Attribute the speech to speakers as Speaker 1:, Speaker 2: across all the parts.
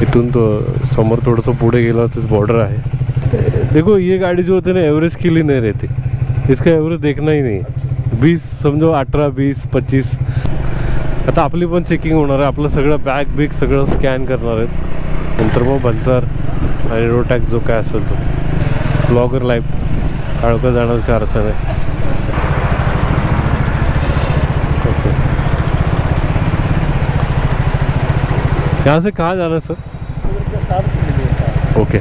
Speaker 1: इथून तो समोर थोड़ंसं पुढे गेला तो बॉर्डर है। देखो ये गाड़ी जो होती है ना एवरेज के लिए नहीं रहती, इसका एवरेज देखना ही नहीं। 20 समझो 18 20 25 आता आपली पण चेकिंग होणार आहे, आपलं सगळं बॅग बिग सगळं स्कॅन करणार आहेत, नंतर मग भन्सार आणि रोड टॅक्स जो काय असेल तो ब्लॉगर लाईफ काळका जाणार काय अर्थ नाही। ओके यहाँ से कहाँ जाना है सर? ओके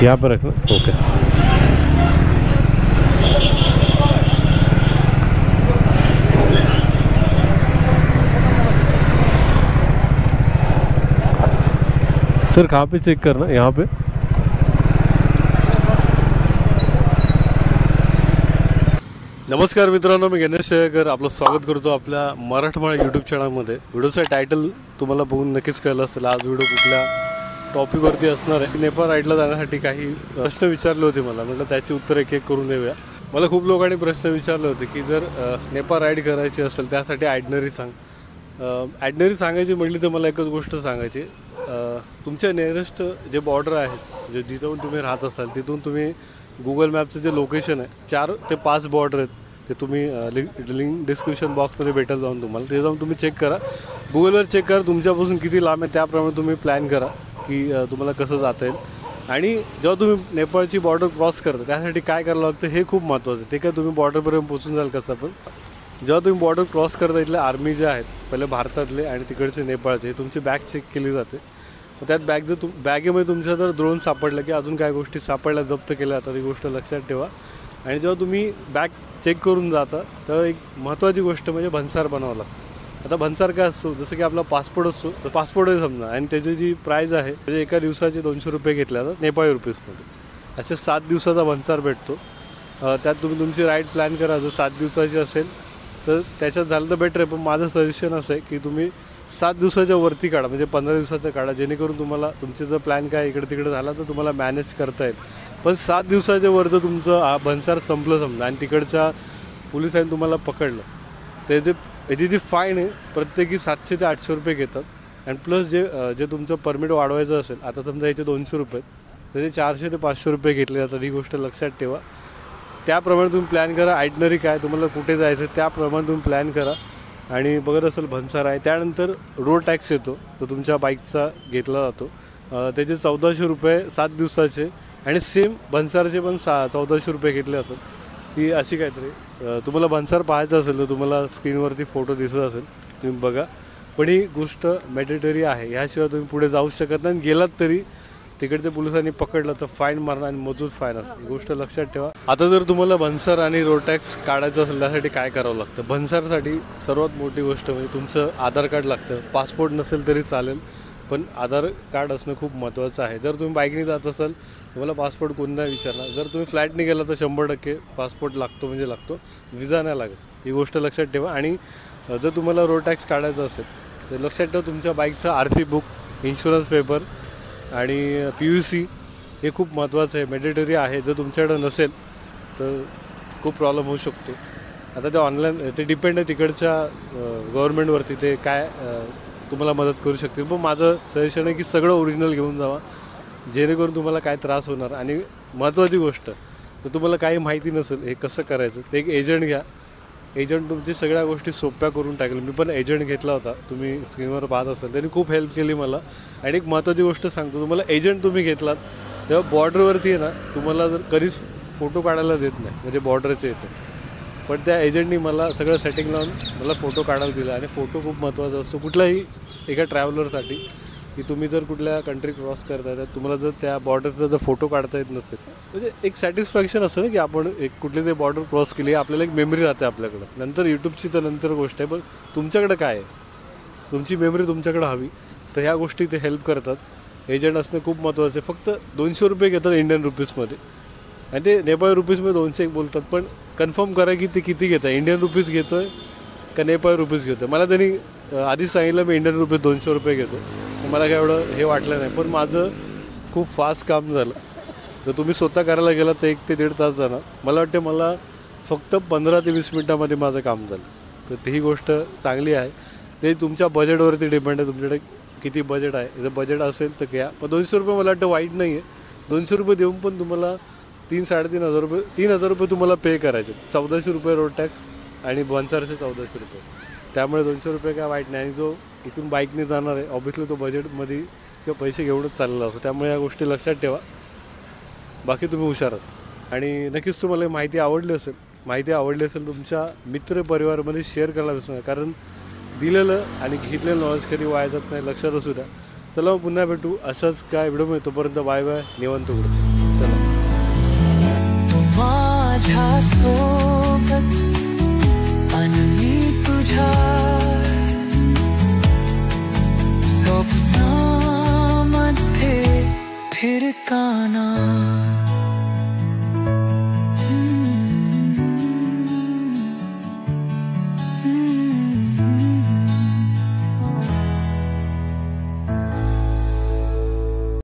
Speaker 1: यहाँ पर रखना। ओके सर कहाँ पे चेक करना? यहाँ पे नमस्कार मित्रांनो, मी गणेश शेळकर आपलं स्वागत करतो आपल्या मराठमोळा यूट्यूब चॅनलमध्ये। व्हिडिओचं टायटल तुम्हाला बघून नक्कीच कळलं असेल आज व्हिडिओ कुठल्या टॉपिकवरती असणार आहे। नेपाळ राईडला जाण्यासाठी काही प्रश्न विचारले होते मला, म्हटलं त्याची उत्तर एक एक करून देऊया। मला खूप लोकांनी प्रश्न विचारले होते की जर नेपाळ राईड करायची असेल त्यासाठी आयडनरी सांग। आयडनरी सांगायची म्हटली तर मला एकच गोष्ट सांगायची, तुमच्या नियरेस्ट जे बॉर्डर आहेत जे जिथून तुम्ही राहत असाल तिथून तुम्ही गुगल मॅपचं जे लोकेशन आहे 4 ते 5 बॉर्डर आहेत ते तुम्ही लिंक डिस्क्रिप्शन बॉक्समध्ये भेटेल जाऊन तुम्हाला, ते जाऊन तुम्ही चेक करा, गुगलवर चेक करा तुमच्यापासून किती लांब आहे, त्याप्रमाणे तुम्ही प्लॅन करा की तुम्हाला कसं जाता येईल। आणि जेव्हा तुम्ही नेपाळची बॉर्डर क्रॉस करता त्यासाठी काय करावं लागतं हे खूप महत्त्वाचं आहे। ते काय तुम्ही बॉर्डरपर्यंत पोहोचून जाल कसं, पण जेव्हा तुम्ही बॉर्डर क्रॉस करता इथले आर्मी जे आहेत पहिले भारतातले आणि तिकडचे नेपाळचे तुमची बॅग चेक केली जाते। त्यात बॅग जर बॅगेमध्ये तुमच्या जर ड्रोन सापडलं की अजून काय गोष्टी सापडल्या जप्त केल्या जातात, ही गोष्ट लक्षात ठेवा। आणि जेव्हा तुम्ही बॅग चेक करून जाता तर एक महत्त्वाची गोष्ट म्हणजे भन्सार बनावं लागतं। आता भन्सार काय असतो, जसं की आपला पासपोर्ट असतो तर पासपोर्ट आहे समजा, आणि त्याची जी प्राईज आहे म्हणजे एका दिवसाचे 200 रुपये घेतल्या जातात नेपाळी रुपीजमध्ये। असे 7 दिवसाचा भन्सार भेटतो। त्यात तुम्ही तुमची राईड प्लॅन करा, जर 7 दिवसाची असेल तर त्याच्यात झालं तर बेटर आहे, पण माझं सजेशन असं आहे की तुम्ही 7 दिवसाच्या वरती काढा, म्हणजे 15 दिवसाचं काढा, जेणेकरून तुम्हाला तुमचे जर प्लॅन काय इकडे तिकडे झाला तर तुम्हाला मॅनेज करता येईल। पण 7 दिवसाच्या वर जर तुमचं भन्सार संपलं समजा आणि तिकडच्या पोलिसांनी तुम्हाला पकडलं तर याची जी फाईन आहे प्रत्येकी 700 ते 800 रुपये घेतात। आणि प्लस जे तुमचं परमिट वाढवायचं असेल, आता समजा याचे 200 रुपये तर ते 400 ते 500 रुपये घेतले जातात, ही गोष्ट लक्षात ठेवा। त्याप्रमाणे तुम्ही प्लॅन करा, आयडनरी काय तुम्हाला कुठे जायचं त्याप्रमाणे तुम्ही प्लॅन करा। आणि बघत असेल भन्सार आहे, त्यानंतर रोड टॅक्स येतो तो तुमच्या बाईकचा घेतला जातो, त्याचे 1400 रुपये 7 दिवसाचे, आणि सेम भन्सारचे पण 1400 रुपये घेतले जातात। ही अशी काहीतरी तुम्हाला भन्सार पाहायचं असेल तर तुम्हाला स्क्रीनवरती फोटो दिसत असेल तुम्ही बघा, पण ही गोष्ट मॅन्डेटरी आहे, ह्याशिवाय तुम्ही पुढे जाऊ शकत नाही। गेलात तरी तिकडच्या पोलिसांनी पकडलं तर फाईन मारणार आणि मजूर फाईन असते, ही गोष्ट लक्षात ठेवा। आता जर तुम्हाला भन्सार आणि रोड टॅक्स काढायचं असेल त्यासाठी काय करावं लागतं, भन्सारसाठी सर्वात मोठी गोष्ट म्हणजे तुमचं आधार कार्ड लागतं। पासपोर्ट नसेल तरी चालेल, पण आधार कार्ड असणं खूप महत्त्वाचं आहे। जर तुम्ही बाईकने जात असाल तुम्हाला पासपोर्ट कोण नाही विचारणार, जर तुम्ही फ्लाईटने गेला तर 100% पासपोर्ट लागतो, म्हणजे लागतो, विजा नाही लागत, ही गोष्ट लक्षात ठेवा। आणि जर तुम्हाला रोड टॅक्स काढायचं असेल तर लक्षात ठेवा तुमच्या बाईकचा RC बुक, इन्शुरन्स पेपर आणि PUC हे खूप महत्त्वाचं आहे, मॅन्डेटरी आहे। जर तुमच्याकडे नसेल तर खूप प्रॉब्लेम होऊ शकतो। आता ते ऑनलाईन ते डिपेंड आहे तिकडच्या गव्हर्नमेंटवरती, ते काय तुम्हाला मदत करू शकतील, पण माझं सजेशन आहे की सगळं ओरिजिनल घेऊन जावा, जेणेकरून तुम्हाला काय त्रास होणार। आणि महत्त्वाची गोष्ट, तर तुम्हाला काही माहिती नसेल हे कसं करायचं ते एक एजंट घ्या, एजंट तुमची सगळ्या गोष्टी सोप्या करून टाकेल। मी पण एजंट घेतला होता, तुम्ही स्क्रीनवर पाहत असाल, त्यांनी खूप हेल्प केली मला। आणि एक महत्त्वाची गोष्ट सांगतो, तुम्हाला एजंट तुम्ही घेतलात तेव्हा बॉर्डरवरती आहे ना तुम्हाला जर कधीच फोटो काढायला देत नाही, म्हणजे बॉर्डरचे येते, पण त्या एजंटनी मला सगळं सेटिंग लावून मला फोटो काढायला दिला। आणि फोटो खूप महत्त्वाचा असतो कुठल्याही एका ट्रॅव्हलरसाठी, की तुम्ही जर कुठल्या कंट्री क्रॉस करताय तर तुम्हाला जर त्या बॉर्डरचा जर फोटो काढता येत नसेल म्हणजे एक सॅटिस्फॅक्शन असतं ना की आपण एक कुठली तरी बॉर्डर क्रॉस केली, आपल्याला एक मेमरी राहते आपल्याकडं। नंतर यूट्यूबची तर नंतर गोष्ट आहे, पण तुमच्याकडं काय आहे, तुमची मेमरी तुमच्याकडं हवी, तर ह्या गोष्टी ते हेल्प करतात। एजंट असणं खूप महत्त्वाचं आहे। फक्त 200 रुपये घेतात इंडियन रुपीजमध्ये, आणि ते नेपाळी रुपीजमध्ये 200 बोलतात, पण कन्फर्म करा की ते किती घेतं, इंडियन रुपीज घेतो आहे का नेपाळी रुपीज घेतो आहे। मला त्यांनी आधीच सांगितलं मी इंडियन रुपीज 200 रुपये घेतो, मला काय एवढं हे वाटलं नाही, पण माझं खूप फास्ट काम झालं। जर तुम्ही स्वतः करायला गेला तर 1 ते 1.5 तास जाणार, मला वाटतं मला फक्त 15 ते 20 मिनटामध्ये माझं काम झालं, तर ही गोष्ट चांगली आहे। ते तुमच्या बजेटवरती डिपेंड आहे, तुमच्याकडे किती बजेट आहे. जर बजेट असेल तर घ्या. पण 200 रुपये मला वाटतं वाईट नाही आहे. 200 रुपये देऊन पण तुम्हाला 3-3.5 रुपये 3,000 रुपये तुम्हाला पे करायचे. 1400 रुपये रोड टॅक्स आणि बनसरचे 1400 रुपये. त्यामुळे 200 रुपये काय वाईट नाही. आणि जो इथून बाईकने जाणार आहे ऑब्व्हियसली तो बजेटमध्ये किंवा पैसे घेऊनच चाललेला असतो. त्यामुळे या गोष्टी लक्षात ठेवा. बाकी तुम्ही हुशार आहात. आणि नक्कीच तुम्हाला माहिती आवडली असेल तुमच्या मित्रपरिवारामध्ये शेअर करायला विसरू नका. कारण दिलेलं आणि घेतलेलं नॉलेज कधी वाया जात नाही, लक्षात असू द्या. चला पुन्हा भेटू अशाच काय व्हिडिओ मिळतो. तोपर्यंत बाय बाय, निवांत उघडतो. चला
Speaker 2: माझ्या सोबत आणि तुझ्या